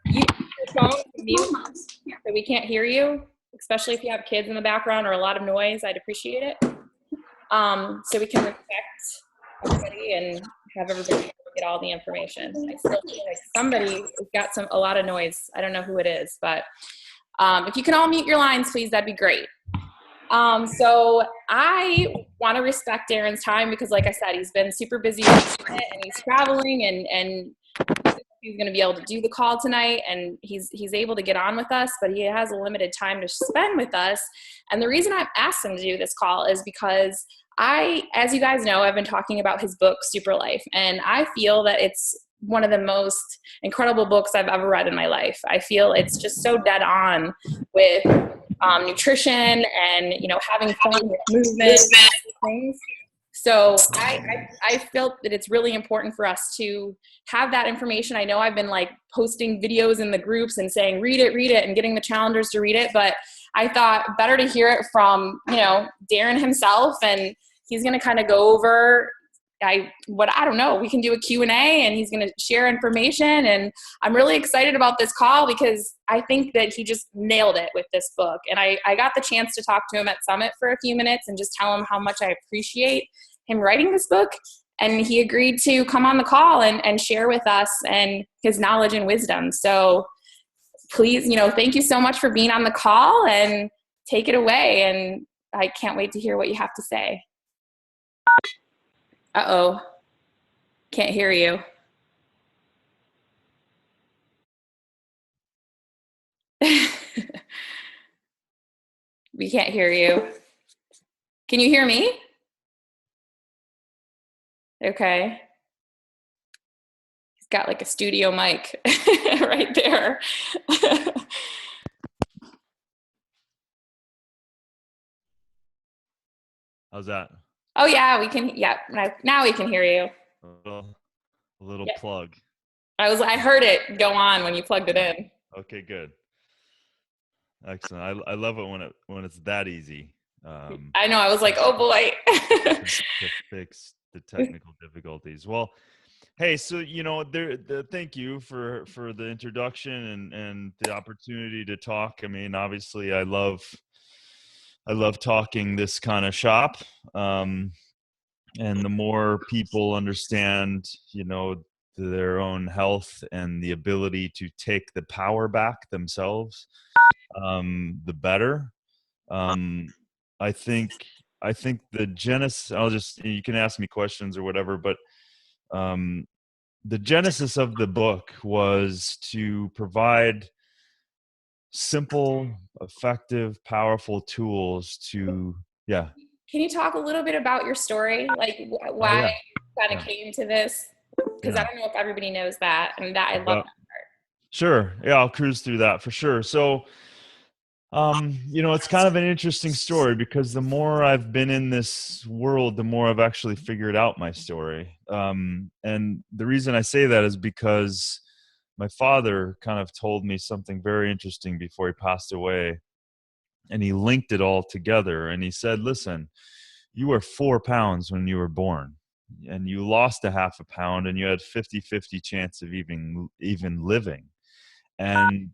You your phone mute so we can't hear you, especially if you have kids in the background or a lot of noise. I'd appreciate it. So we can respect everybody and have everybody get all the information. I still feel like somebody has got a lot of noise. I don't know who it is, but if you can all mute your lines, please, that'd be great. So I want to respect Darin's time because, like I said, he's been super busy and he's traveling and he's going to be able to do the call tonight, and he's able to get on with us, but he has a limited time to spend with us. And the reason I've asked him to do this call is because as you guys know, I've been talking about his book, Super Life, and I feel that it's one of the most incredible books I've ever read in my life. I feel it's just so dead on with nutrition and, having fun with movement and things. So I felt that it's really important for us to have that information. I know I've been posting videos in the groups and saying, read it, and getting the challengers to read it. But I thought better to hear it from, Darin himself. And he's going to kind of go over, I don't know, we can do a Q&A and he's going to share information. And I'm really excited about this call because I think that he just nailed it with this book. And I got the chance to talk to him at Summit for a few minutes and just tell him how much I appreciate him writing this book. And he agreed to come on the call and share with us and his knowledge and wisdom. So please, thank you so much for being on the call, and take it away. And I can't wait to hear what you have to say. Uh-oh, can't hear you. We can't hear you. Can you hear me? Okay. He's got a studio mic right there. How's that? Oh yeah, we can. Yeah, now we can hear you. A little plug. I heard it go on when you plugged it in. Okay, good. Excellent. I love it when it's that easy. I know. I was like, oh boy. to fix the technical difficulties. Well, hey, so thank you for the introduction and the opportunity to talk. I mean, obviously, I love talking this kind of shop. And the more people understand, their own health and the ability to take the power back themselves, the better. I think the genesis, you can ask me questions or whatever, but the genesis of the book was to provide simple, effective, powerful tools to, yeah. Can you talk a little bit about your story? Why you kind of came to this? Because I don't know if everybody knows that, and that I love that part. Sure. Yeah, I'll cruise through that for sure. So, it's kind of an interesting story because the more I've been in this world, the more I've actually figured out my story. And the reason I say that is because my father kind of told me something very interesting before he passed away. And he linked it all together. And he said, listen, you were 4 pounds when you were born, and you lost a half a pound, and you had 50-50 chance of even living. And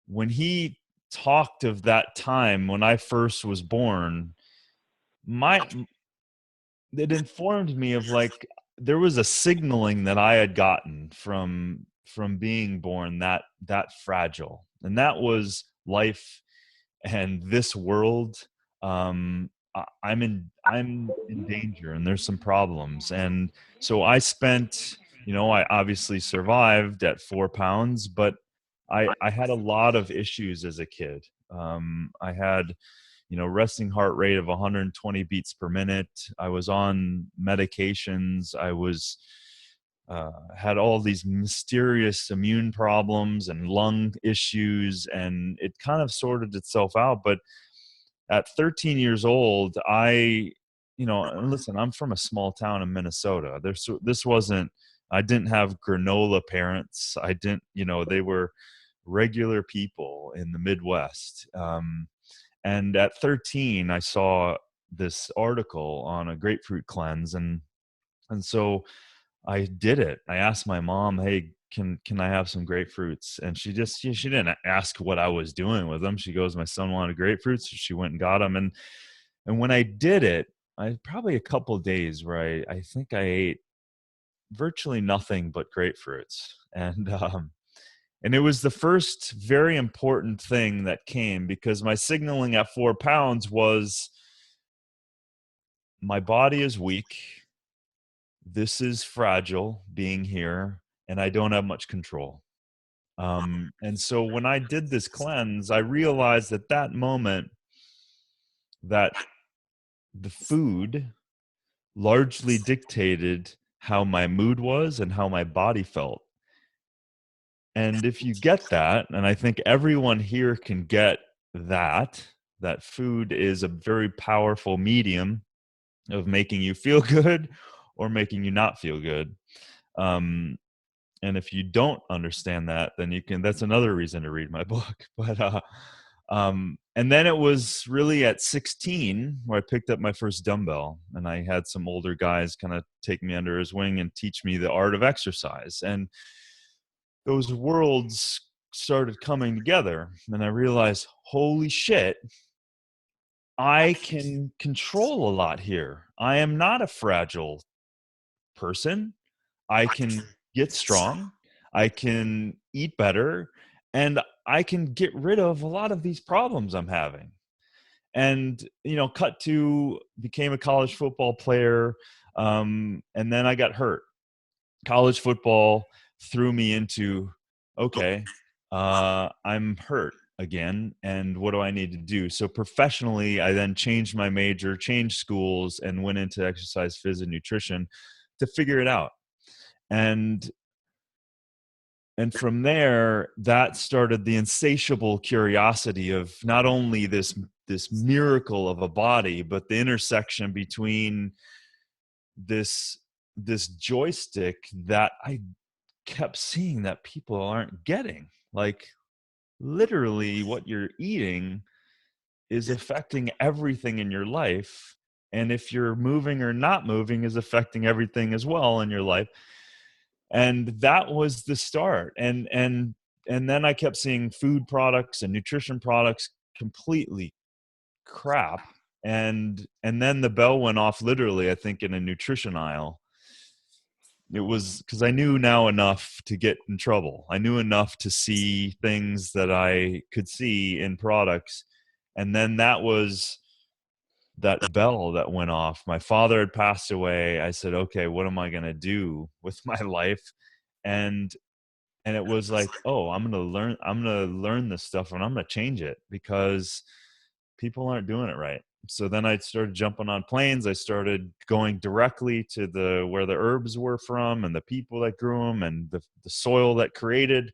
when he talked of that time when I first was born, it informed me of there was a signaling that I had gotten from being born that fragile, and that was life and this world. I'm in danger, and there's some problems. And so I spent, I obviously survived at 4 pounds, but I had a lot of issues as a kid. I had, resting heart rate of 120 beats per minute. I was on medications. I was had all these mysterious immune problems and lung issues, and it kind of sorted itself out. But at 13 years old, listen, I'm from a small town in Minnesota. I didn't have granola parents. I didn't, they were regular people in the Midwest. And at 13, I saw this article on a grapefruit cleanse. And so I did it. I asked my mom, hey, can I have some grapefruits? And she didn't ask what I was doing with them. She goes, my son wanted grapefruits. So she went and got them. And when I did it, I probably a couple of days where I think I ate virtually nothing but grapefruits. And it was the first very important thing that came, because my signaling at 4 pounds was, my body is weak. This is fragile being here, and I don't have much control. And so when I did this cleanse, I realized at that moment that the food largely dictated how my mood was and how my body felt. And if you get that, and I think everyone here can get that food is a very powerful medium of making you feel good or making you not feel good. And if you don't understand that, then that's another reason to read my book. And then it was really at 16 where I picked up my first dumbbell, and I had some older guys kind of take me under his wing and teach me the art of exercise. And those worlds started coming together, and I realized, holy shit, I can control a lot here. I am not a fragile person. I can get strong. I can eat better, and I can get rid of a lot of these problems I'm having. And, cut to became a college football player. And then I got hurt. College football threw me into, okay, I'm hurt again, and what do I need to do? So professionally, I then changed my major, changed schools, and went into exercise, phys, and nutrition to figure it out. And from there, that started the insatiable curiosity of not only this miracle of a body, but the intersection between this joystick that I kept seeing that people aren't getting. Like, literally what you're eating is affecting everything in your life, and if you're moving or not moving is affecting everything as well in your life. And that was the start. And then I kept seeing food products and nutrition products completely crap. And then the bell went off, literally, I think, in a nutrition aisle. It was because I knew now enough to get in trouble. I knew enough to see things that I could see in products. And then that was that bell that went off. My father had passed away. I said, okay, what am I going to do with my life? And it was like, oh, I'm going to learn this stuff, and I'm going to change it because people aren't doing it right. So then I started jumping on planes. I started going directly to where the herbs were from, and the people that grew them, and the soil that created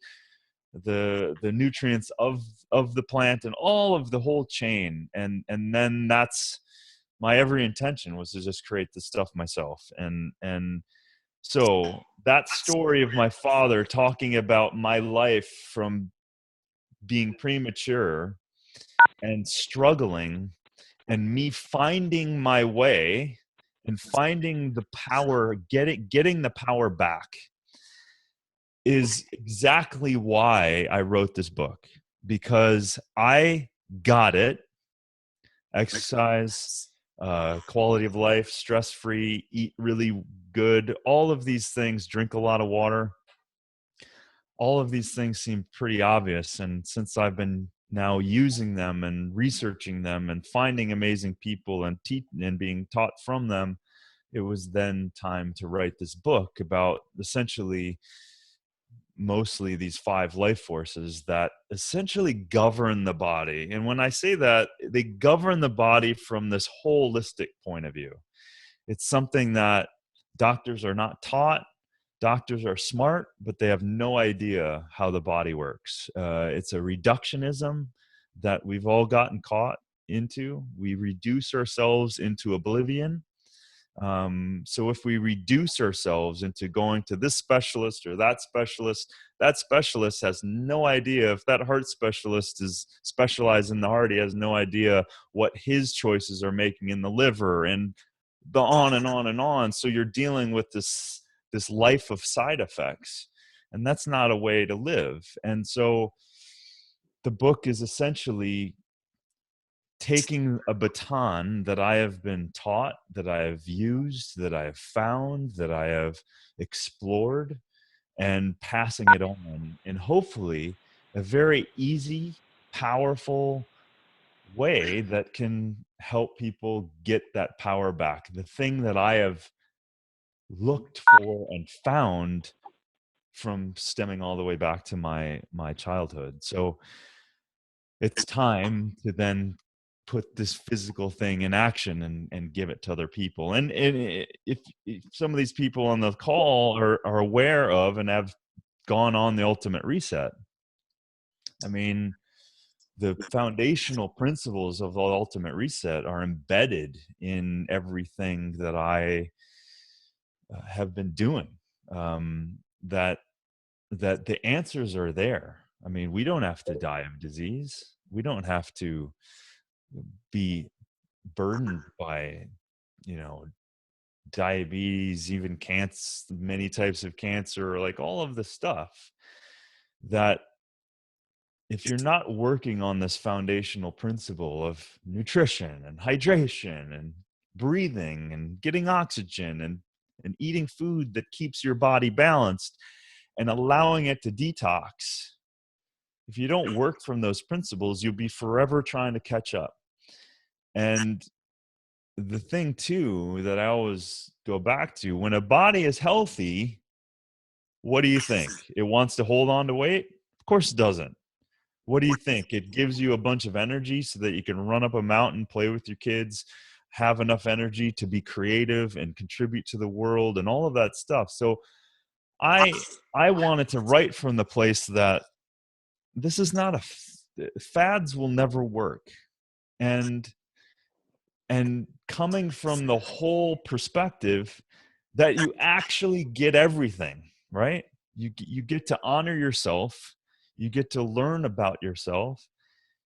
the nutrients of the plant, and all of the whole chain. And then that's my every intention, was to just create this stuff myself. And so that story of my father talking about my life from being premature and struggling, and me finding my way and finding the power, getting the power back, is exactly why I wrote this book, because I got it. Exercise, quality of life, stress-free, eat really good, all of these things, drink a lot of water. All of these things seem pretty obvious. And since I've been now using them and researching them and finding amazing people and being taught from them, it was then time to write this book about essentially mostly these 5 life forces that essentially govern the body. And when I say that, they govern the body from this holistic point of view. It's something that doctors are not taught. Doctors are smart, but they have no idea how the body works. It's a reductionism that we've all gotten caught into. We reduce ourselves into oblivion. So if we reduce ourselves into going to this specialist or that specialist has no idea. If that heart specialist is specialized in the heart, he has no idea what his choices are making in the liver, and the on and on and on. So you're dealing with this life of side effects. And that's not a way to live. And so the book is essentially taking a baton that I have been taught, that I have used, that I have found, that I have explored, and passing it on in hopefully a very easy, powerful way that can help people get that power back. The thing that I have looked for and found from stemming all the way back to my childhood. So it's time to then put this physical thing in action and give it to other people. And if some of these people on the call are aware of and have gone on the ultimate reset, I mean, the foundational principles of the ultimate reset are embedded in everything that I have been doing. That the answers are there. I mean, we don't have to die of disease. We don't have to be burdened by, diabetes, even cancer, many types of cancer, like all of the stuff that if you're not working on this foundational principle of nutrition and hydration and breathing and getting oxygen and eating food that keeps your body balanced and allowing it to detox, if you don't work from those principles, you'll be forever trying to catch up. And the thing too that I always go back to, when a body is healthy, what do you think? It wants to hold on to weight? Of course it doesn't. What do you think? It gives you a bunch of energy so that you can run up a mountain, play with your kids, have enough energy to be creative and contribute to the world and all of that stuff. So I wanted to write from the place that this is not fads will never work. And coming from the whole perspective that you actually get everything, right? You get to honor yourself, you get to learn about yourself,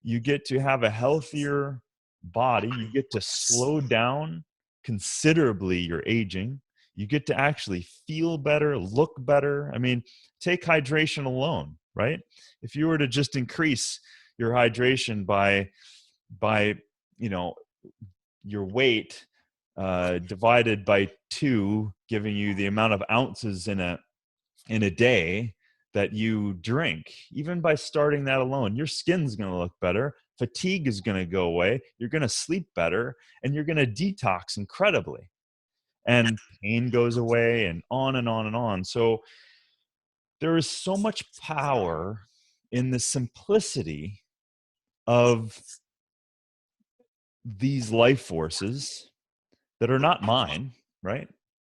you get to have a healthier body, you get to slow down considerably your aging, you get to actually feel better, look better. I mean, take hydration alone, right? If you were to just increase your hydration by your weight divided by 2, giving you the amount of ounces in a day that you drink, even by starting that alone, your skin's going to look better, fatigue is going to go away, you're going to sleep better, and you're going to detox incredibly, and pain goes away, and on and on and on. So there is so much power in the simplicity of these life forces that are not mine, right?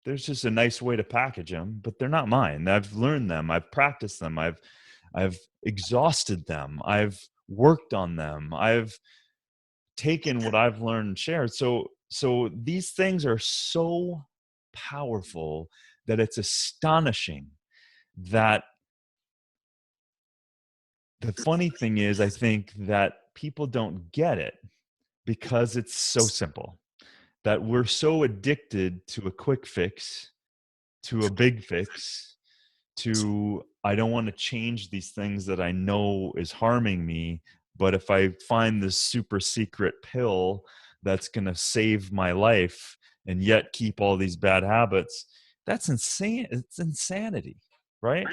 There's just a nice way to package them, but they're not mine. I've learned them, I've practiced them, I've exhausted them, I've worked on them, I've taken what I've learned and shared. So these things are so powerful that it's astonishing that the funny thing is, I think that people don't get it because it's so simple, that we're so addicted to a quick fix, to a big fix, to I don't want to change these things that I know is harming me, but if I find this super secret pill that's going to save my life and yet keep all these bad habits, that's insane. It's insanity, right?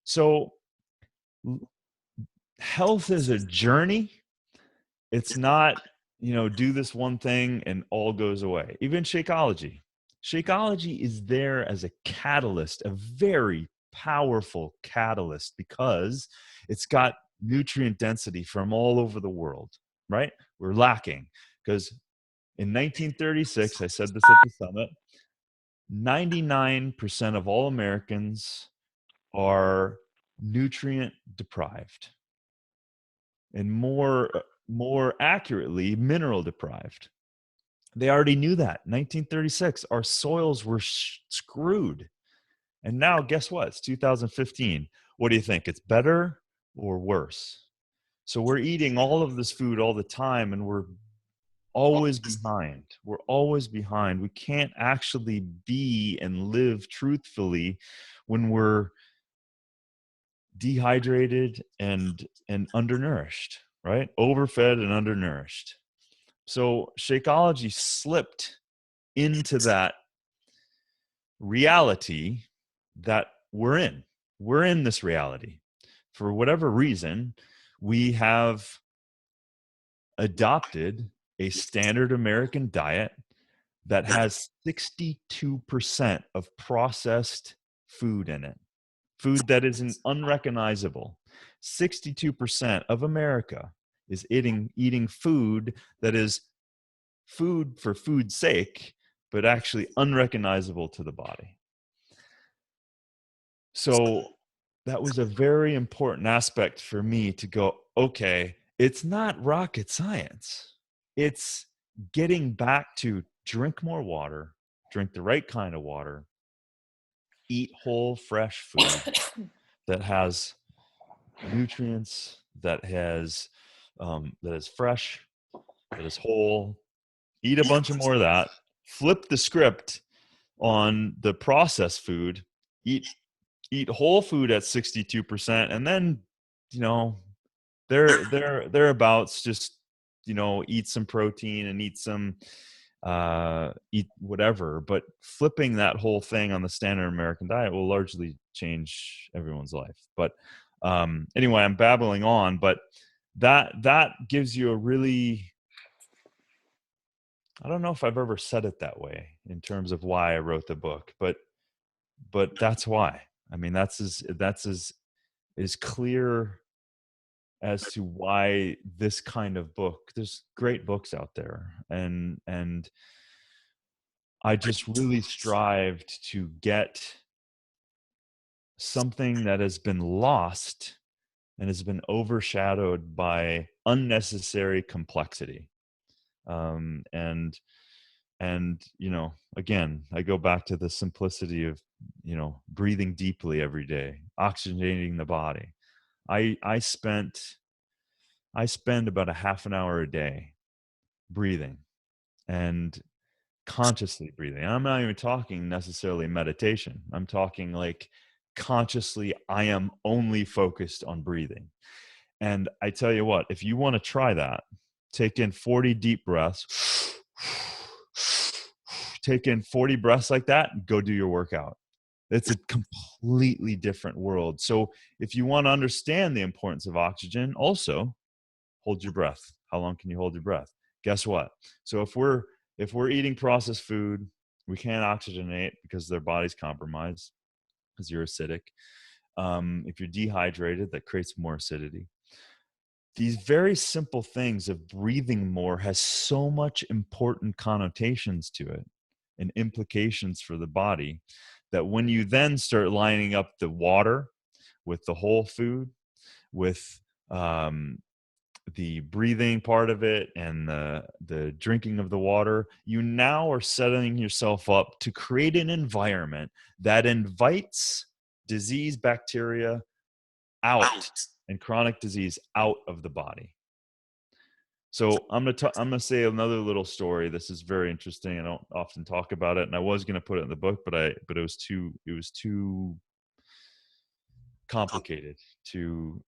So health is a journey. It's not, do this one thing and all goes away. Even Shakeology. Shakeology is there as a catalyst, a very powerful catalyst, because it's got nutrient density from all over the world, right? We're lacking because in 1936, I said this at the summit, 99% of all Americans are nutrient deprived, and more accurately, mineral deprived. They already knew that. 1936, our soils were screwed. And now, guess what? It's 2015. What do you think? It's better or worse? So we're eating all of this food all the time, and we're always behind. We're always behind. We can't actually be and live truthfully when we're dehydrated and undernourished, right? Overfed and undernourished. So Shakeology slipped into that reality that we're in. We're in this reality. For whatever reason, we have adopted a standard American diet that has 62% of processed food in it, food that is unrecognizable. 62% of America is eating food that is food for food's sake, but actually unrecognizable to the body. So that was a very important aspect for me to go, okay, it's not rocket science. It's getting back to drink more water, drink the right kind of water, eat whole, fresh food that has nutrients, that is fresh, that is whole. Eat a bunch of more of that. Flip the script on the processed food. Eat whole food at 62%, and then thereabouts, just eat some protein and eat whatever. But flipping that whole thing on the standard American diet will largely change everyone's life. But anyway, I'm babbling on, but that gives you a really, I don't know if I've ever said it that way in terms of why I wrote the book, but that's why. I mean, that's as clear as to why this kind of book. There's great books out there, and I just really strived to get something that has been lost and has been overshadowed by unnecessary complexity. And again, I go back to the simplicity of breathing deeply every day, oxygenating the body. I spend about a half an hour a day breathing and consciously breathing. I'm not even talking necessarily meditation. I'm talking like consciously, I am only focused on breathing. And I tell you what, if you want to try that, take in 40 deep breaths, take in 40 breaths like that, and go do your workout. It's a completely different world. So if you want to understand the importance of oxygen, also hold your breath. How long can you hold your breath? Guess what? So if we're eating processed food, we can't oxygenate because their body's compromised because you're acidic. If you're dehydrated, that creates more acidity. These very simple things of breathing more has so much important connotations to it and implications for the body that when you then start lining up the water with the whole food, with the breathing part of it and the drinking of the water, you now are setting yourself up to create an environment that invites disease, bacteria out, and chronic disease out of the body. So I'm gonna say another little story. This is very interesting. I don't often talk about it, and I was gonna put it in the book, but it was too complicated to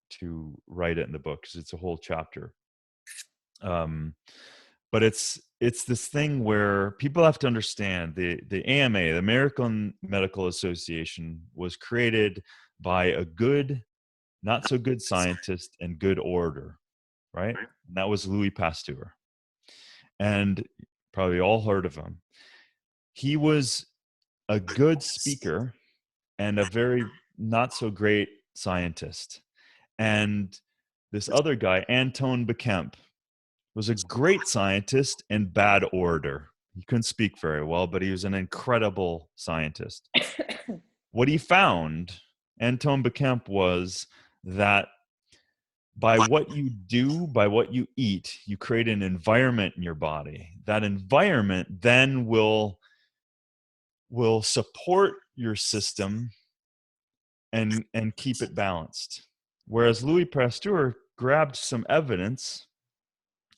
write it in the book because it's a whole chapter. But it's this thing where people have to understand the AMA, the American Medical Association, was created by a good, not so good scientist and good orator, right? And that was Louis Pasteur. And probably all heard of him. He was a good speaker and a very not so great scientist. And this other guy, Antoine Becamp, was a great scientist and bad orator. He couldn't speak very well, but he was an incredible scientist. What he found, Antoine Becamp, was that by what you do, by what you eat, you create an environment in your body. That environment then will support your system and keep it balanced. Whereas Louis Pasteur grabbed some evidence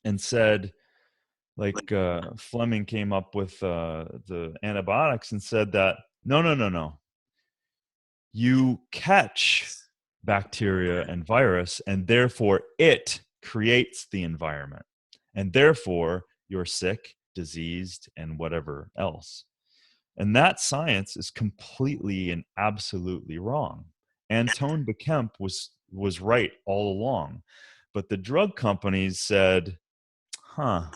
and said, like Fleming came up with the antibiotics and said that no, you catch bacteria and virus, and therefore it creates the environment. And therefore you're sick, diseased, and whatever else. And that science is completely and absolutely wrong. Antoine Becquemp was right all along. But the drug companies said, huh,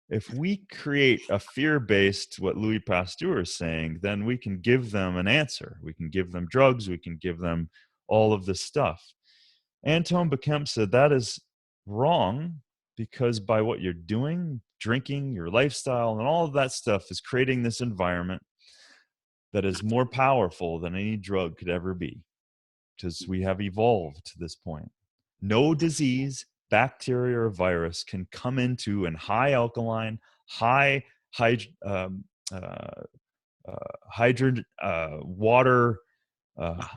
if we create a fear-based, what Louis Pasteur is saying, then we can give them an answer. We can give them drugs. We can give them all of this stuff. Antoine Becquemp said that is wrong, because by what you're doing, drinking, your lifestyle, and all of that stuff is creating this environment that is more powerful than any drug could ever be, because we have evolved to this point. No disease, bacteria, or virus can come into an high alkaline, high water,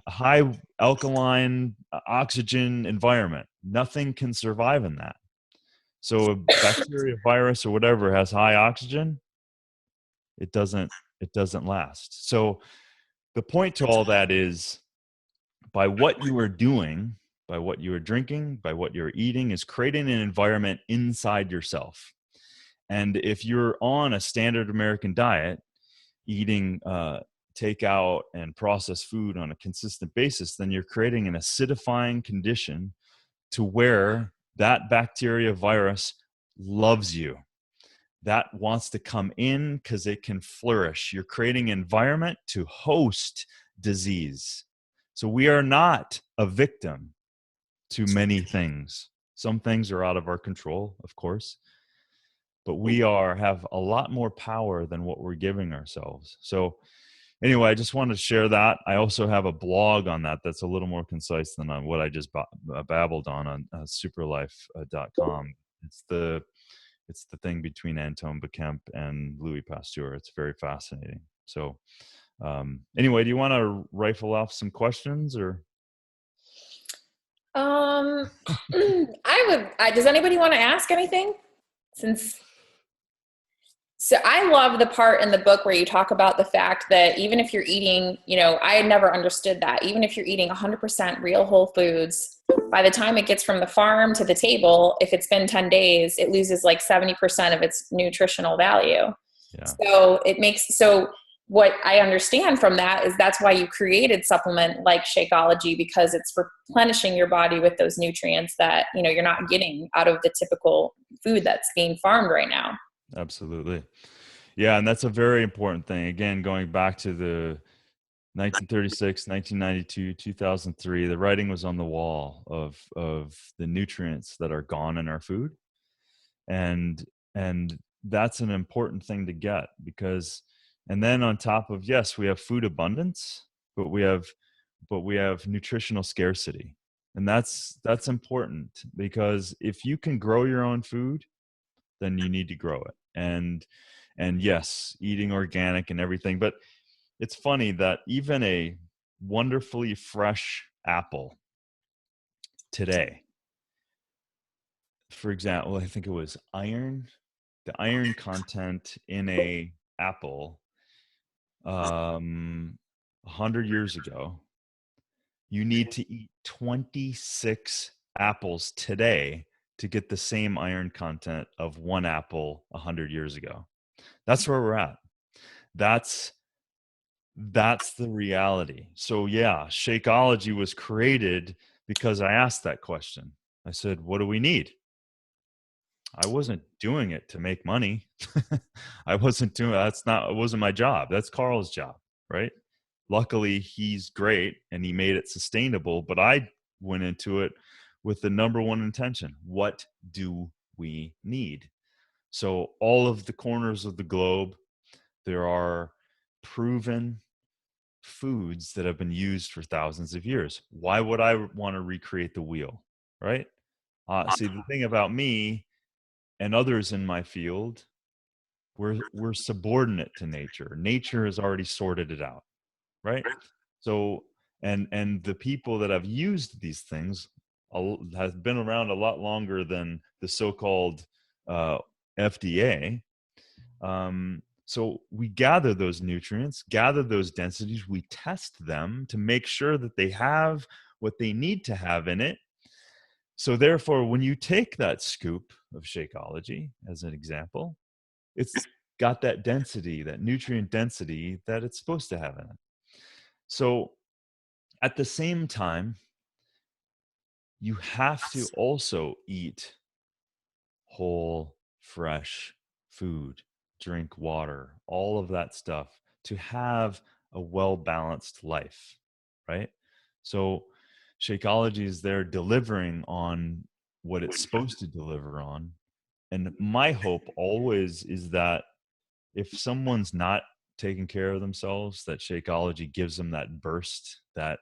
high alkaline oxygen environment. Nothing can survive in that. So a bacteria, virus, or whatever has high oxygen, it doesn't last. So the point to all that is, by what you are doing, by what you are drinking, by what you're eating, is creating an environment inside yourself. And if you're on a standard American diet, eating takeout and processed food on a consistent basis, then you're creating an acidifying condition to where that bacteria, virus loves you. That wants to come in because it can flourish. You're creating an environment to host disease. So we are not a victim to many things. Some things are out of our control, of course, but we have a lot more power than what we're giving ourselves. So anyway, I just wanted to share that. I also have a blog on that that's a little more concise than on what I just babbled on superlife.com. It's the thing between Antoine Becquemp and Louis Pasteur. It's very fascinating. So anyway, do you want to rifle off some questions, or? Does anybody want to ask anything? So I love the part in the book where you talk about the fact that even if you're eating, I had never understood that. Even if you're eating 100% real whole foods, by the time it gets from the farm to the table, if it's been 10 days, it loses like 70% of its nutritional value. Yeah. So what I understand from that is that's why you created supplement like Shakeology, because it's replenishing your body with those nutrients that, you're not getting out of the typical food that's being farmed right now. Absolutely. Yeah. And that's a very important thing. Again, going back to the 1936, 1992, 2003, the writing was on the wall of the nutrients that are gone in our food. And that's an important thing to get, because, and then on top of, yes, we have food abundance, but we have nutritional scarcity. And that's important, because if you can grow your own food, then you need to grow it. And yes, eating organic and everything. But it's funny that even a wonderfully fresh apple today, for example, I think it was the iron content in a apple 100 years ago, you need to eat 26 apples today to get the same iron content of one apple 100 years ago. That's where we're at. That's the reality. So yeah, Shakeology was created because I asked that question. I said, what do we need? I wasn't doing it to make money. I wasn't doing it wasn't my job. That's Carl's job, right? Luckily, he's great and he made it sustainable, but I went into it with the number one intention. What do we need? So all of the corners of the globe, there are proven foods that have been used for thousands of years. Why would I want to recreate the wheel, right? See, the thing about me and others in my field, we're subordinate to nature. Nature has already sorted it out, right? So, and the people that have used these things have been around a lot longer than the so-called FDA. So we gather those nutrients, gather those densities, we test them to make sure that they have what they need to have in it. So therefore, when you take that scoop of Shakeology as an example, it's got that density, that nutrient density that it's supposed to have in it. So at the same time, you have to also eat whole, fresh food, drink water, all of that stuff to have a well-balanced life, right? So Shakeology is there delivering on what it's supposed to deliver on. And my hope always is that if someone's not taking care of themselves, that Shakeology gives them that burst, that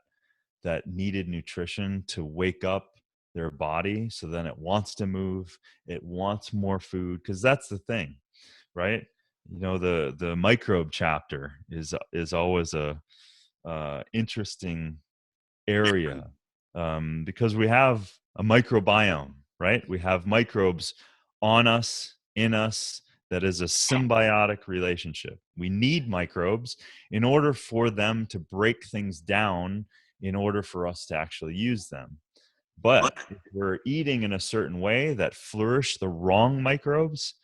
needed nutrition to wake up their body, so then it wants to move, it wants more food, because that's the thing, right? You know, the microbe chapter is always a interesting area, because we have a microbiome, right? We have microbes on us, in us, that is a symbiotic relationship. We need microbes in order for them to break things down, in order for us to actually use them. But if we're eating in a certain way that flourish the wrong microbes,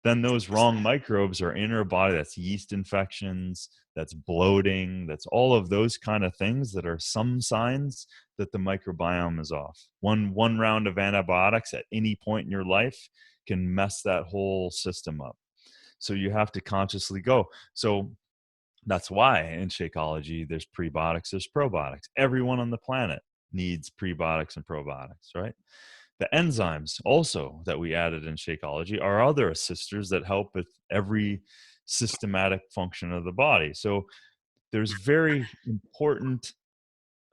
then those wrong microbes are in our body. That's yeast infections, that's bloating, that's all of those kind of things that are some signs that the microbiome is off. One round of antibiotics at any point in your life can mess that whole system up. So you have to consciously go. So that's why in Shakeology, there's prebiotics, there's probiotics. Everyone on the planet needs prebiotics and probiotics, right? The enzymes also that we added in Shakeology are other assisters that help with every systematic function of the body. So there's very important,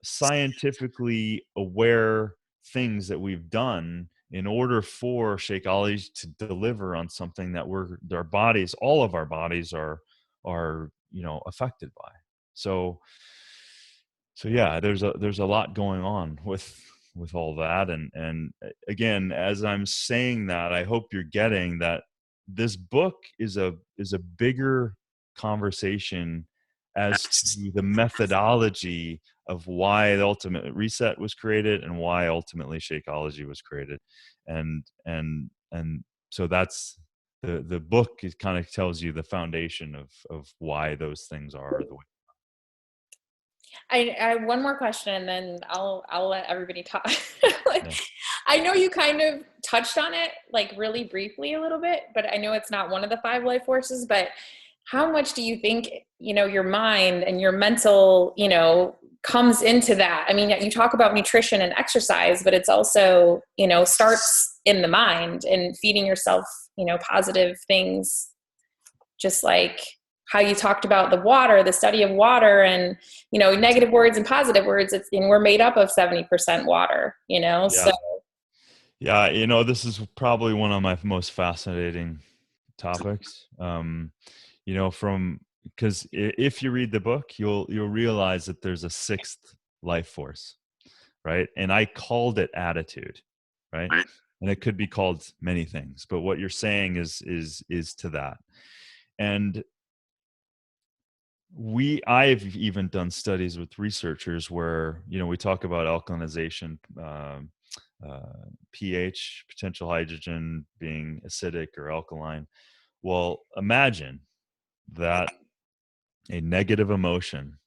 scientifically aware things that we've done in order for Shakeology to deliver on something that our bodies, all of our bodies are affected by. So yeah, there's a lot going on with all that, and again, as I'm saying that, I hope you're getting that this book is a bigger conversation as to the methodology of why the Ultimate Reset was created and why ultimately Shakeology was created, and so that's the book. It kind of tells you the foundation of why those things are the way. I have one more question, and then I'll let everybody talk. Like, Yeah. I know you kind of touched on it like really briefly a little bit, but I know it's not one of the 5 life forces. But how much do you think, your mind and your mental, comes into that? I mean, you talk about nutrition and exercise, but it's also, starts in the mind and feeding yourself, positive things, just like how you talked about the water, the study of water, and negative words and positive words. And we're made up of 70% water. Yeah. So Yeah, this is probably one of my most fascinating topics. From because if you read the book, you'll realize that there's a 6th life force, right? And I called it attitude, right? And it could be called many things, but what you're saying is to that. And I've even done studies with researchers where we talk about alkalinization, pH, potential hydrogen being acidic or alkaline. Well, imagine that a negative emotion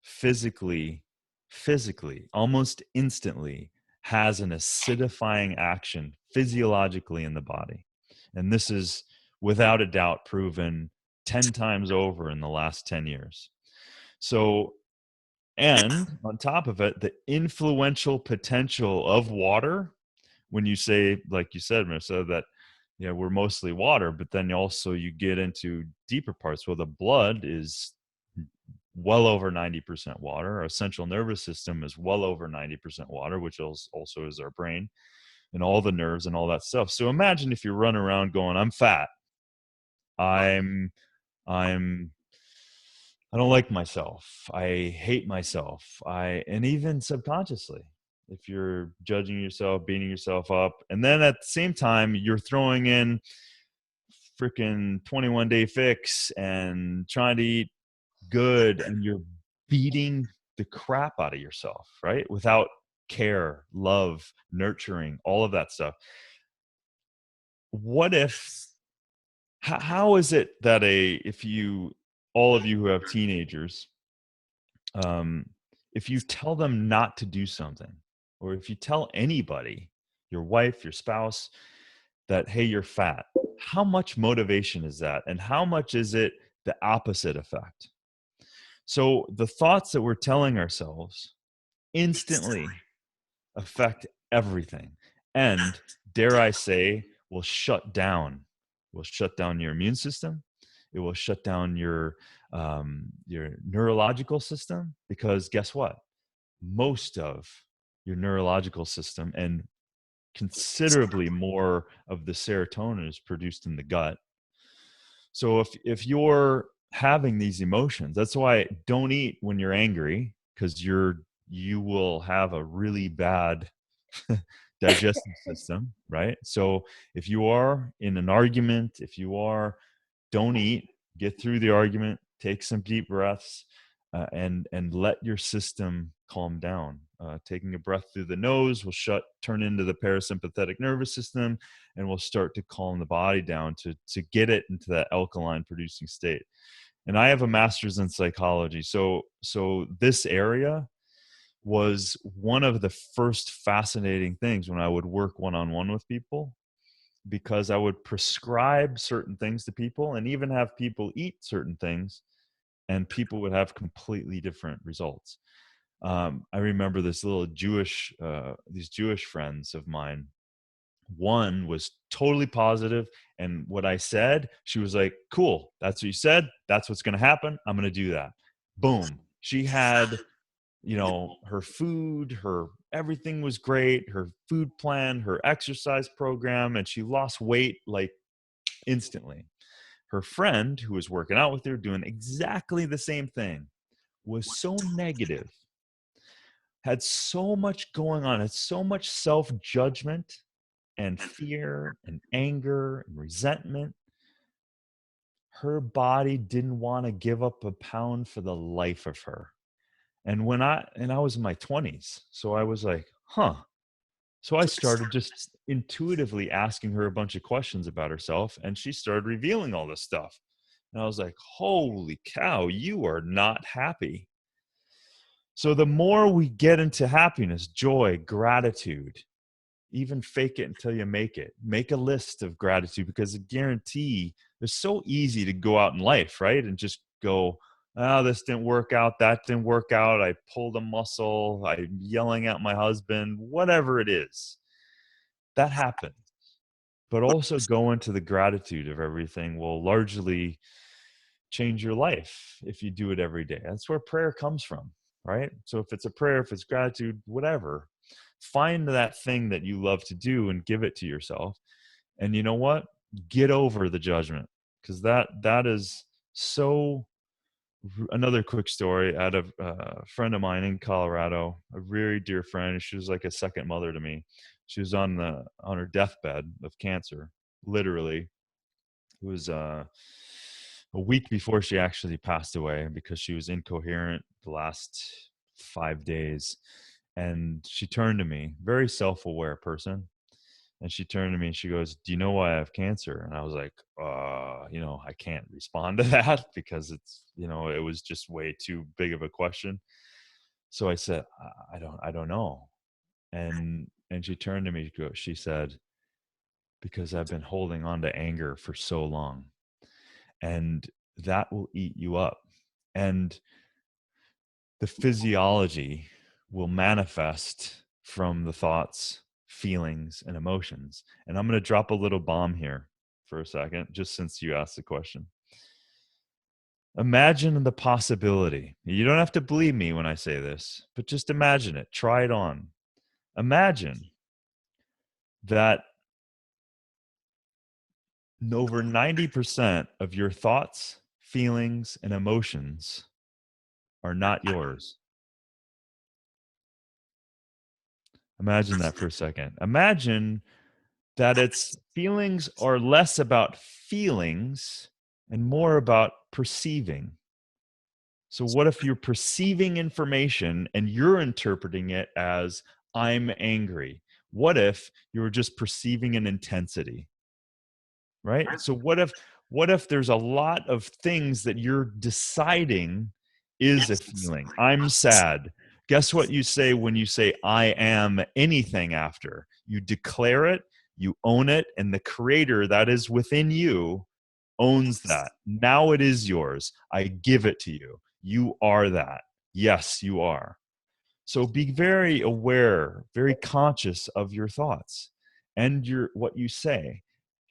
physically, almost instantly has an acidifying action physiologically in the body. And this is without a doubt proven 10 times over in the last 10 years. So, and on top of it, the influential potential of water, when you say, like you said, Marissa, that we're mostly water, but then also you get into deeper parts. Well, the blood is well over 90% water. Our central nervous system is well over 90% water, which also is our brain and all the nerves and all that stuff. So imagine if you run around going, I'm fat. I'm I don't like myself. I hate myself. And even subconsciously, if you're judging yourself, beating yourself up, and then at the same time, you're throwing in freaking 21-day fix and trying to eat good, and you're beating the crap out of yourself, right? Without care, love, nurturing, all of that stuff. What if, how is it that all of you who have teenagers, if you tell them not to do something, or if you tell anybody, your wife, your spouse, that, hey, you're fat, how much motivation is that? And how much is it the opposite effect? So the thoughts that we're telling ourselves instantly affect everything. And dare I say, will shut down your immune system. It will shut down your neurological system, because guess what? Most of your neurological system and considerably more of the serotonin is produced in the gut. So if you're having these emotions, that's why don't eat when you're angry, because you will have a really bad digestive system, right? So if you are in an argument, don't eat, get through the argument, take some deep breaths, and let your system calm down. Taking a breath through the nose will turn into the parasympathetic nervous system, and will start to calm the body down to get it into that alkaline producing state. And I have a master's in psychology, so this area was one of the first fascinating things when I would work one-on-one with people, because I would prescribe certain things to people and even have people eat certain things, and people would have completely different results. I remember these Jewish friends of mine. One was totally positive, and what I said, she was like, cool, that's what you said, that's what's going to happen, I'm going to do that. Boom. She had, her food, her everything was great, her food plan, her exercise program, and she lost weight like instantly. Her friend who was working out with her doing exactly the same thing was so negative, had so much going on, had so much self-judgment and fear and anger and resentment. Her body didn't want to give up a pound for the life of her. And I was in my 20s, so I was like, huh. So I started just intuitively asking her a bunch of questions about herself, and she started revealing all this stuff. And I was like, holy cow, you are not happy. So the more we get into happiness, joy, gratitude, even fake it until you make it. Make a list of gratitude, because I guarantee it's so easy to go out in life, right? And just go, oh, this didn't work out, that didn't work out, I pulled a muscle, I'm yelling at my husband, whatever it is. That happens. But also go into the gratitude of everything will largely change your life if you do it every day. That's where prayer comes from, right? So if it's a prayer, if it's gratitude, whatever, find that thing that you love to do and give it to yourself. And you know what? Get over the judgment, because that is so. Another quick story out of a friend of mine in Colorado, a very dear friend. She was like a second mother to me. She was on her deathbed of cancer, literally. It was a week before she actually passed away, because she was incoherent the last 5 days. And she turned to me, very self-aware person. And she turned to me and she goes, do you know why I have cancer? And I was like, I can't respond to that, because it was just way too big of a question. So I said, I don't know. And she turned to me, she said, because I've been holding on to anger for so long, and that will eat you up. And the physiology will manifest from the thoughts, feelings, and emotions. And I'm going to drop a little bomb here for a second, just since you asked the question. Imagine the possibility. You don't have to believe me when I say this, but just imagine it. Try it on. Imagine that over 90% of your thoughts, feelings, and emotions are not yours. Imagine that for a second. Imagine that its feelings are less about feelings and more about perceiving. So what if you're perceiving information and you're interpreting it as, I'm angry? What if you were just perceiving an intensity, right? So what if there's a lot of things that you're deciding is a feeling? I'm sad. Guess what you say when you say I am anything after? You declare it, you own it, and the creator that is within you owns that. Now it is yours. I give it to you. You are that. Yes, you are. So be very aware, very conscious of your thoughts and your what you say.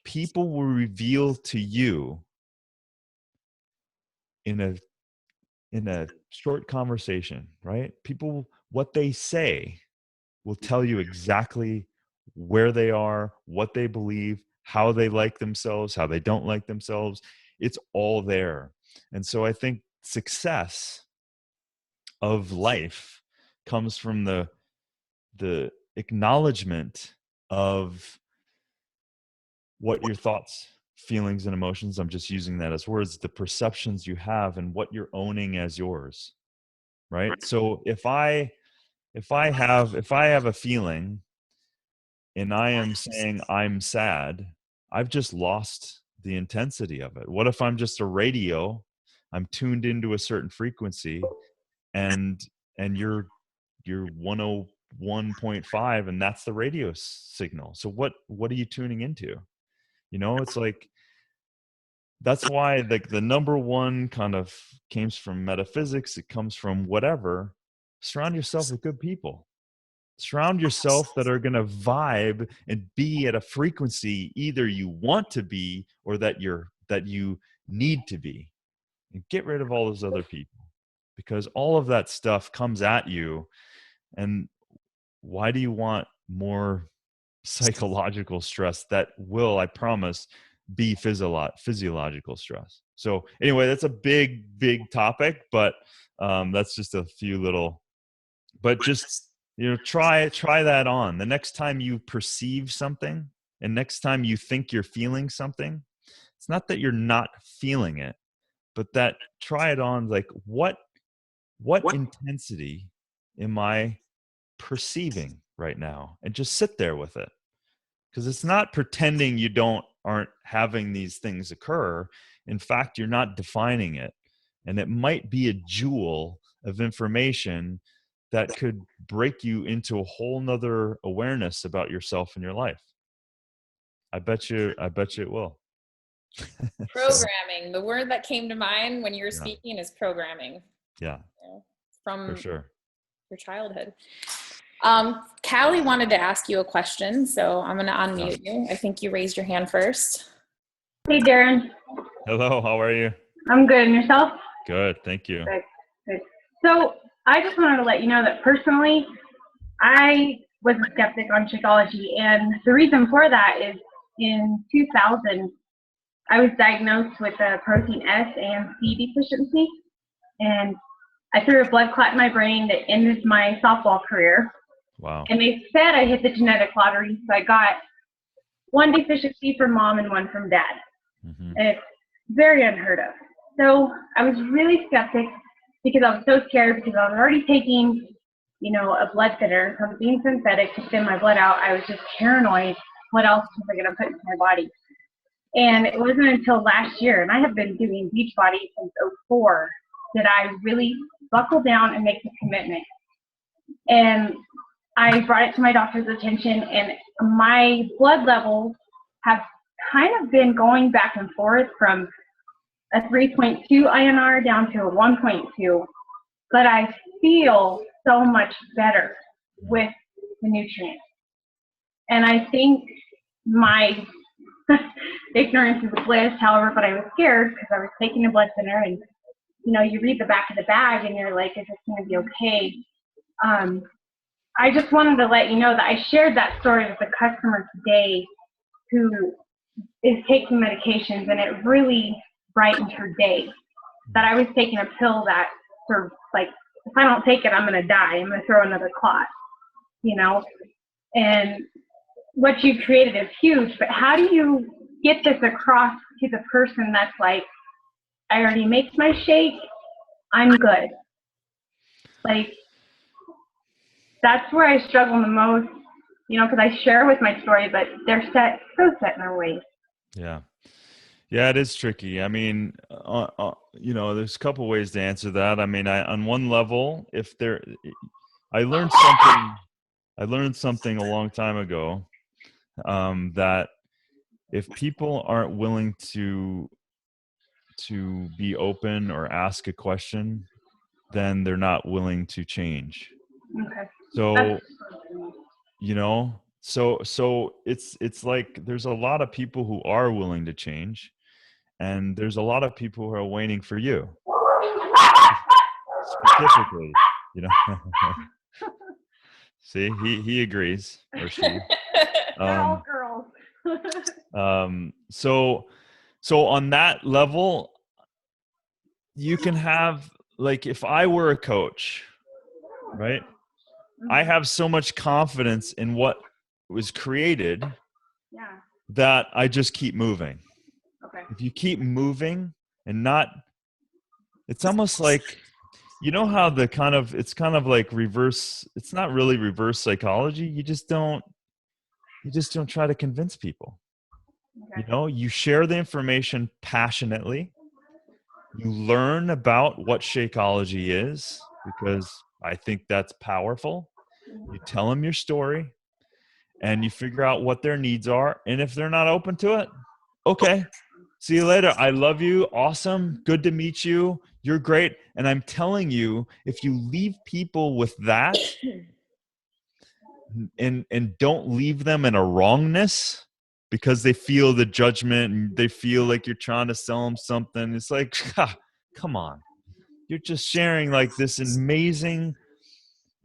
People will reveal to you in a short conversation, right? People, what they say will tell you exactly where they are, what they believe, how they like themselves, how they don't like themselves. It's all there. And so I think success of life comes from the acknowledgement of what your thoughts, feelings, and emotions, I'm just using that as words, the perceptions you have and what you're owning as yours, right? So if I have a feeling and I am saying I'm sad, I've just lost the intensity of it. What if I'm just a radio? I'm tuned into a certain frequency, and you're 101.5, and that's the radio signal. So what are you tuning into? It's like, that's why the number one kind of comes from metaphysics. It comes from whatever. Surround yourself with good people. Surround yourself that are going to vibe and be at a frequency either you want to be or that you need to be, and get rid of all those other people, because all of that stuff comes at you. And why do you want more psychological stress that will, I promise, be physiological stress? So anyway, that's a big topic, but that's just a few little, but just, try that on. The next time you perceive something and next time you think you're feeling something, it's not that you're not feeling it, but that try it on, like, what intensity am I perceiving right now? And just sit there with it. Because it's not pretending you aren't having these things occur. In fact, you're not defining it. And it might be a jewel of information that could break you into a whole nother awareness about yourself and your life. I bet you it will. Programming. The word that came to mind when you were Yeah. speaking is programming. Yeah, From for sure. your childhood. Callie wanted to ask you a question, so I'm going to unmute you. I think you raised your hand first. Hey, Darin. Hello, how are you? I'm good. And yourself? Good, thank you. Good. So I just wanted to let you know that personally, I was a skeptic on Shakeology, and the reason for that is in 2000, I was diagnosed with a protein S and C deficiency, and I threw a blood clot in my brain that ended my softball career. Wow. And they said I hit the genetic lottery, so I got one deficiency from mom and one from dad. Mm-hmm. And it's very unheard of. So I was really skeptic because I was so scared, because I was already taking, a blood thinner. So I was being synthetic to thin my blood out. I was just paranoid. What else was I going to put into my body? And it wasn't until last year, and I have been doing Beachbody since '04, that I really buckle down and make the commitment. And I brought it to my doctor's attention, and my blood levels have kind of been going back and forth from a 3.2 INR down to a 1.2, but I feel so much better with the nutrients. And I think my ignorance is bliss, however, but I was scared because I was taking a blood thinner, and you read the back of the bag and you're like, is this going to be okay? I just wanted to let you know that I shared that story with a customer today who is taking medications, and it really brightened her day. That I was taking a pill that for, like, if I don't take it, I'm going to die. I'm going to throw another clot, And what you created is huge, but how do you get this across to the person that's like, I already make my shake, I'm good. Like, that's where I struggle the most, because I share with my story, but they're so set in their ways. Yeah. Yeah, it is tricky. I mean, there's a couple ways to answer that. I mean, on one level, I learned something a long time ago, that if people aren't willing to be open or ask a question, then they're not willing to change. Okay. So, so it's like there's a lot of people who are willing to change, and there's a lot of people who are waiting for you. Specifically, See, he agrees, or she. They're all girls. So on that level, you can have, like, if I were a coach, right? I have so much confidence in what was created that I just keep moving. Okay. If you keep moving and not, it's almost like, how it's kind of like reverse, it's not really reverse psychology. You just don't try to convince people. Okay. You share the information passionately. You learn about what Shakeology is, because I think that's powerful. You tell them your story, and you figure out what their needs are. And if they're not open to it, okay, see you later. I love you. Awesome. Good to meet you. You're great. And I'm telling you, if you leave people with that and don't leave them in a wrongness because they feel the judgment and they feel like you're trying to sell them something, it's like, come on. You're just sharing like this amazing,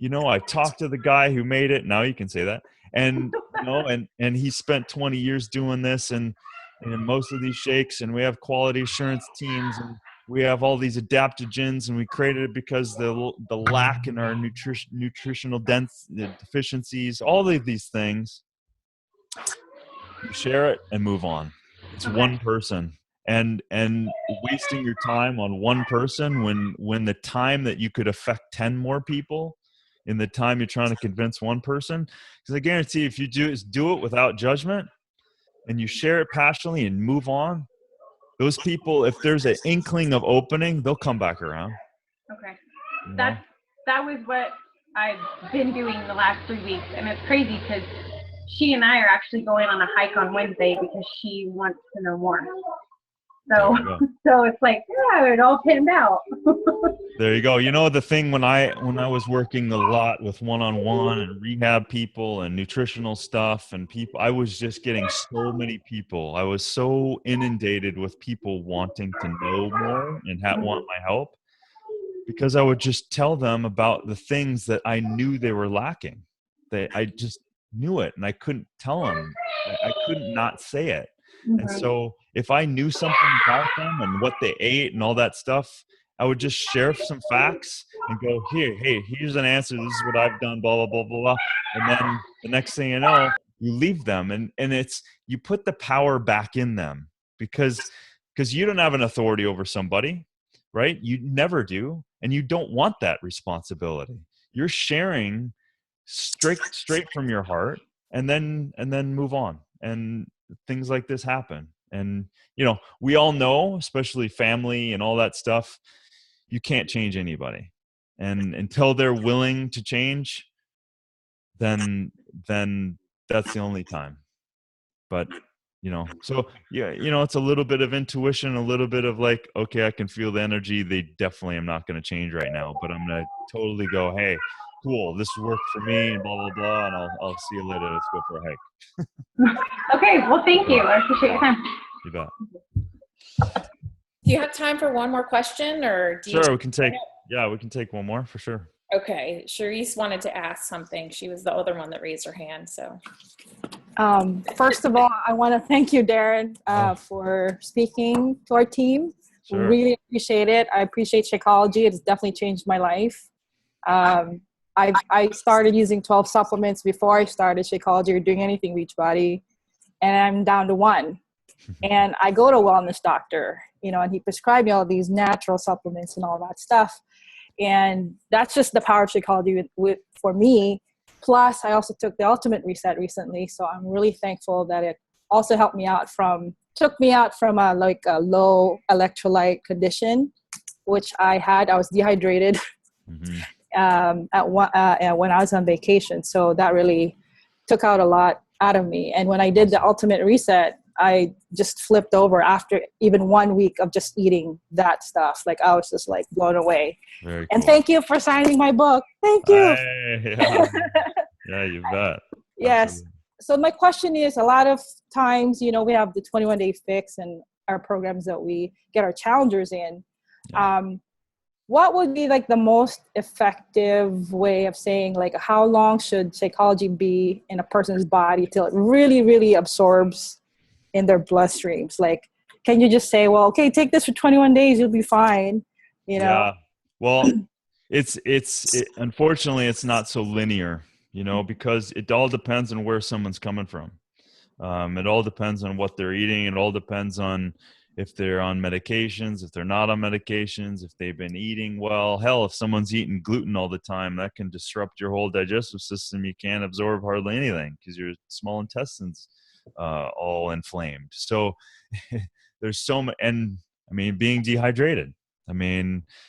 I talked to the guy who made it. Now you can say that. And, and he spent 20 years doing this and most of these shakes, and we have quality assurance teams, and we have all these adaptogens, and we created it because the lack in our nutritional deficiencies, all of these things. You share it and move on. It's one person. And wasting your time on one person when the time that you could affect 10 more people in the time you're trying to convince one person, because I guarantee if you do it without judgment and you share it passionately and move on, those people, if there's an inkling of opening, they'll come back around. Okay. That was what I've been doing the last 3 weeks, and it's crazy because she and I are actually going on a hike on Wednesday because she wants to know more. So it's like, it all pinned out. There you go. The thing when I was working a lot with one-on-one and rehab people and nutritional stuff and people, I was just getting so many people. I was so inundated with people wanting to know more and want my help, because I would just tell them about the things that I knew they were lacking. I just knew it, and I couldn't tell them. I couldn't not say it. And so if I knew something about them and what they ate and all that stuff, I would just share some facts and go, here's an answer. This is what I've done, blah, blah, blah, blah, blah. And then the next thing you know, you leave them, and you put the power back in them, because you don't have an authority over somebody, right? You never do. And you don't want that responsibility. You're sharing straight from your heart, and then move on. And things like this happen. And, we all know, especially family and all that stuff, you can't change anybody. And until they're willing to change, then that's the only time. But, so it's a little bit of intuition, a little bit of like, okay, I can feel the energy. They definitely am not going to change right now, but I'm going to totally go, hey, cool, this worked for me, and blah, blah, blah. And I'll see you later. Let's go for a hike. Okay. Well, thank you. I appreciate your time. You bet. Do you have time for one more question, or we can take one more for sure. Okay. Charisse wanted to ask something. She was the other one that raised her hand. So, first of all, I want to thank you, Darin, for speaking to our team. Sure. Really appreciate it. I appreciate Shakeology. It's definitely changed my life. I started using 12 supplements before I started Shakeology or doing anything Beachbody, and I'm down to 1. And I go to a wellness doctor, and he prescribed me all these natural supplements and all that stuff. And that's just the power of Shakeology for me. Plus, I also took the Ultimate Reset recently, so I'm really thankful that it also helped me out took me out from a low electrolyte condition, which I had. I was dehydrated Mm-hmm. When I was on vacation, so that really took out a lot out of me. And when I did the Ultimate Reset, I just flipped over after even 1 week of just eating that stuff. Like, I was just like blown away. Very and cool. thank you for signing my book. Thank you. Yeah, you bet. Yes. Absolutely. So my question is, a lot of times, we have the 21-day fix and our programs that we get our challengers in. Yeah. What would be like the most effective way of saying, like, how long should Shakeology be in a person's body till it really, really absorbs in their bloodstreams? Like, can you just say, well, okay, take this for 21 days, you'll be fine, Yeah. Well, unfortunately, it's not so linear, because it all depends on where someone's coming from. It all depends on what they're eating. It all depends on if they're on medications, if they're not on medications, if they've been eating well. Hell, if someone's eating gluten all the time, that can disrupt your whole digestive system. You can't absorb hardly anything because your small intestine's all inflamed. So there's so much, and I mean, being dehydrated,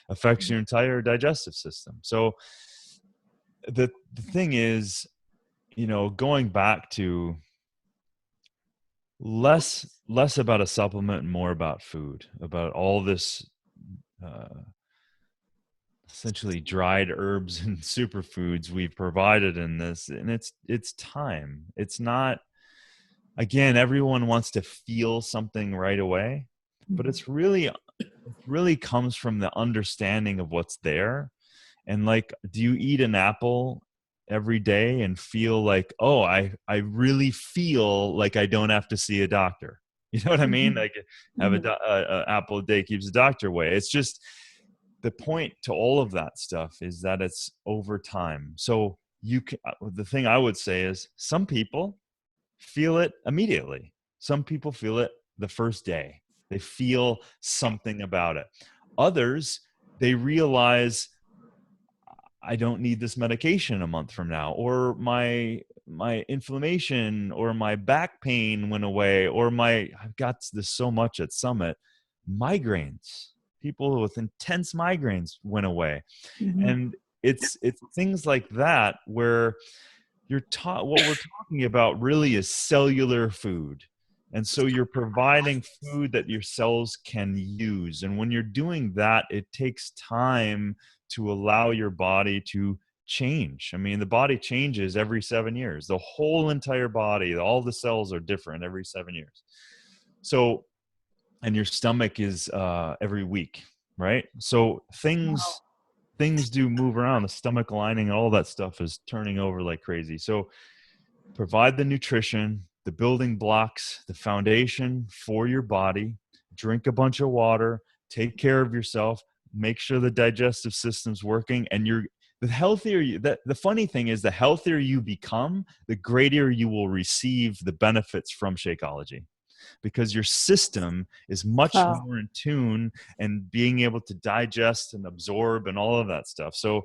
affects your entire digestive system. So the thing is, going back to less about a supplement and more about food, about all this essentially dried herbs and superfoods we've provided in this. And it's time. It's not, again, everyone wants to feel something right away, but it really comes from the understanding of what's there. And like, do you eat an apple every day and feel like, oh, I really feel like I don't have to see a doctor? You know what I mean? Like, have a apple a day keeps the doctor away. It's just, the point to all of that stuff is that it's over time. So the thing I would say is, some people feel it immediately. Some people feel it the first day. They feel something about it. Others, they realize, I don't need this medication a month from now, or my inflammation or my back pain went away, or I've got this so much at Summit, migraines. People with intense migraines went away. And it's things like that where you're taught, what we're talking about really is cellular food. And so you're providing food that your cells can use. And when you're doing that, it takes time to allow your body to change. The body changes every 7 years. The whole entire body, all the cells are different every 7 years. So, and your stomach is every week, right? So things do move around. The stomach lining, all that stuff is turning over like crazy. So provide the nutrition, the building blocks, the foundation for your body. Drink a bunch of water, take care of yourself, make sure the digestive system's working, and the healthier you, the funny thing is, the healthier you become, the greater you will receive the benefits from Shakeology, because your system is much more in tune and being able to digest and absorb and all of that stuff. So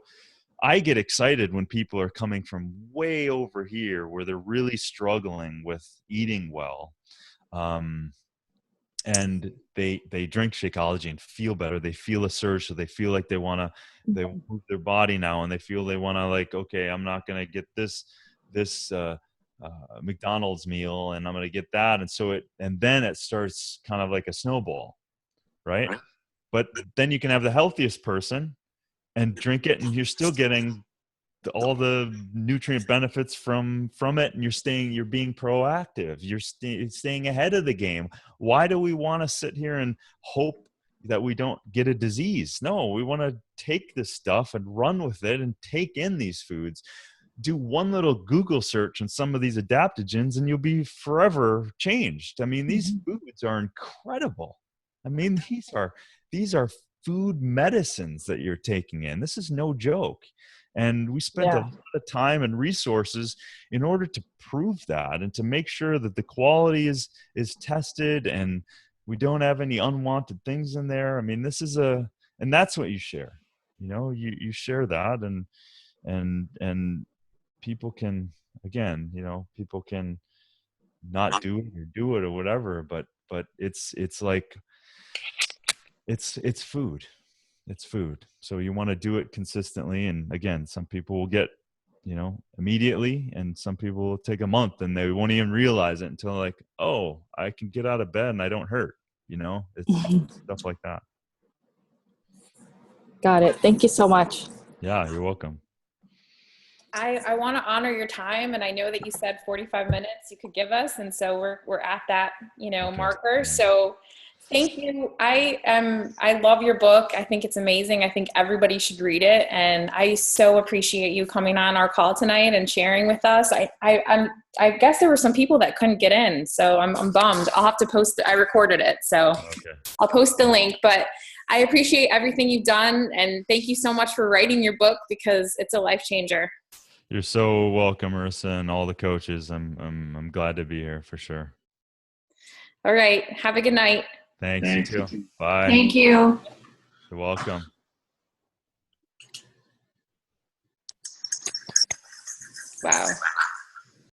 I get excited when people are coming from way over here where they're really struggling with eating well. And they drink Shakeology and feel better. They feel a surge. So they feel like they move their body now, and they feel they want to, like, okay, I'm not going to get this McDonald's meal, and I'm going to get that. And then it starts kind of like a snowball, right? But then you can have the healthiest person and drink it, and you're still getting all the nutrient benefits from it, and you're being proactive. You're staying ahead of the game. Why do we want to sit here and hope that we don't get a disease? No, we want to take this stuff and run with it and take in these foods. Do one little Google search on some of these adaptogens and you'll be forever changed. These foods are incredible. These are food medicines that you're taking in. This is no joke. And we spent a lot of time and resources in order to prove that and to make sure that the quality is tested and we don't have any unwanted things in there. And that's what you share. You share that, and people can, again, people can not do it or do it or whatever, but it's like, it's food. It's food. So you want to do it consistently. And again, some people will get, immediately, and some people will take a month and they won't even realize it until like, oh, I can get out of bed and I don't hurt. It's stuff like that. Got it. Thank you so much. Yeah, you're welcome. I want to honor your time, and I know that you said 45 minutes you could give us, and so we're at that Okay. marker. So thank you. I love your book. I think it's amazing. I think everybody should read it, and I so appreciate you coming on our call tonight and sharing with us. I guess there were some people that couldn't get in, so I'm bummed. I'll have to post it. I recorded it, so Okay. I'll post the link. But I appreciate everything you've done, and thank you so much for writing your book, because it's a life changer. You're so welcome, Marissa, and all the coaches. I'm glad to be here for sure. All right. Have a good night. Thanks. You too. Bye. Thank you. You're welcome. Wow.